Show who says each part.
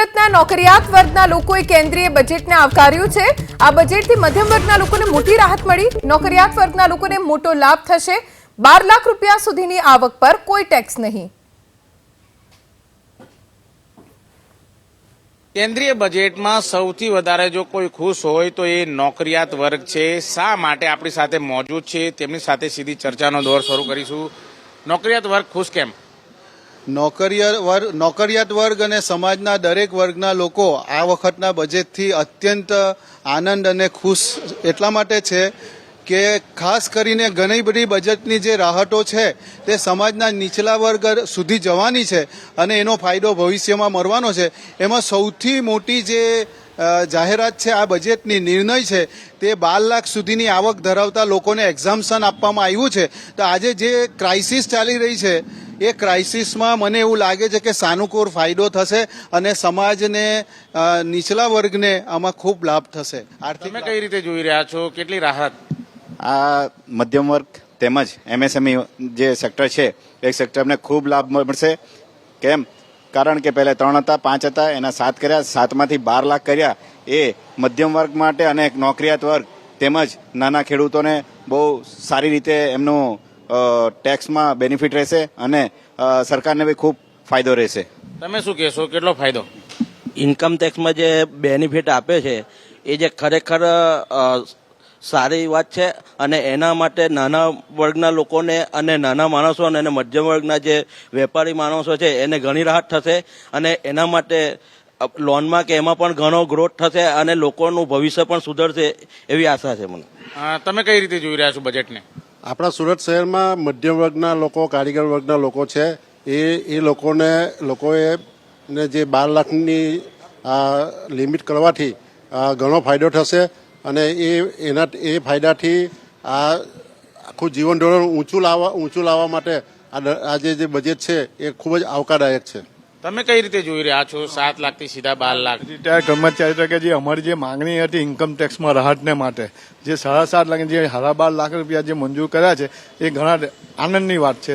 Speaker 1: સુરતના નોકરિયાત વર્ગના લોકોએ કેન્દ્રીય બજેટને આવકાર્યું છે। આ બજેટથી મધ્યમ વર્ગના લોકોને મોટી રાહત મળી। નોકરિયાત વર્ગના લોકોને મોટો લાભ થશે। 12 લાખ રૂપિયા સુધીની આવક પર કોઈ ટેક્સ નહીં।
Speaker 2: કેન્દ્રીય બજેટમાં સૌથી વધારે જો કોઈ ખુશ હોય તો એ નોકરિયાત વર્ગ છે। શા માટે આપણી સાથે મોજૂદ છે તેમની સાથે સીધી ચર્ચાનો દોર શરૂ કરીશું। નોકરિયાત વર્ગ ખુશ કેમ?
Speaker 3: નોકરિયાત વર્ગ અને સમાજના દરેક વર્ગના લોકો આ વખતના બજેટથી અત્યંત આનંદ અને ખુશ એટલા માટે છે કે ખાસ કરીને ઘણી બધી બજેટની જે રાહતો છે તે સમાજના નીચલા વર્ગ સુધી જવાની છે અને એનો ફાયદો ભવિષ્યમાં મળવાનો છે। એમાં સૌથી મોટી જે જાહેરાત છે આ બજેટની નિર્ણય છે તે 12 લાખ સુધીની આવક ધરાવતા લોકોને એક્ઝામ્પશન આપવામાં આવ્યું છે। તો આજે જે ક્રાઇસિસ ચાલી રહી છે એ ક્રાઇસિસમાં મને એવું લાગે છે કે સાનુકૂળ ફાયદો થશે અને સમાજને નીચલા વર્ગને આમાં ખૂબ લાભ થશે।
Speaker 2: તમે કઈ રીતે જોઈ રહ્યા છો, કેટલી રાહત?
Speaker 4: આ મધ્યમ વર્ગ તેમજ એમએસએમઈ જે સેક્ટર છે એ સેક્ટરને ખૂબ લાભ મળશે। કેમ? કારણ કે પહેલા 3 હતા, 5 હતા, એના 7 કર્યા, 7માંથી 12 લાખ કર્યા। એ મધ્યમ વર્ગ માટે અને નોકરિયાત વર્ગ તેમજ નાના ખેડૂતોને બહુ સારી રીતે એમનું ટેક્સમાં બેનિફિટ રહેશે અને સરકારને બી ખૂબ ફાયદો રહેશે।
Speaker 2: તમે શું કહેશો, કેટલો ફાયદો?
Speaker 5: ઇન્કમ ટેક્સમાં જે બેનિફિટ આપે છે એ જે ખરેખર સારી વાત છે અને એના માટે નાના વર્ગના લોકોને અને નાના માણસો અને મધ્યમ વર્ગના જે વેપારી માણસો છે એને ઘણી રાહત થશે અને એના માટે લોનમાં કે એમાં પણ ઘણો ગ્રોથ થશે અને લોકોનું ભવિષ્ય પણ સુધરશે એવી આશા છે મને।
Speaker 2: તમે કઈ રીતે જોઈ રહ્યા છો બજેટને?
Speaker 6: આપણા સુરત શહેરમાં મધ્યમ વર્ગના લોકો, કારીગર વર્ગના લોકો છે એ લોકોએ જે 12 લાખની લિમિટ કરવાથી ઘણો ફાયદો થશે અને એ ફાયદાથી આખું જીવન ધોરણ ઊંચું લાવવા માટે આ જે બજેટ છે એ ખૂબ જ આવકારદાયક છે।
Speaker 2: તમે કઈ રીતે જોઈ રહ્યા છો 7 લાખથી સીધા 12 લાખ?
Speaker 7: રિટાયર કર્મચારી તરીકે જે અમારી જે માંગણી હતી ઇન્કમ ટેક્સમાં રાહતને માટે જે 7.5 લાખ જે 12.5 લાખ રૂપિયા જે મંજૂર કર્યા છે એ ઘણા આનંદની વાત છે।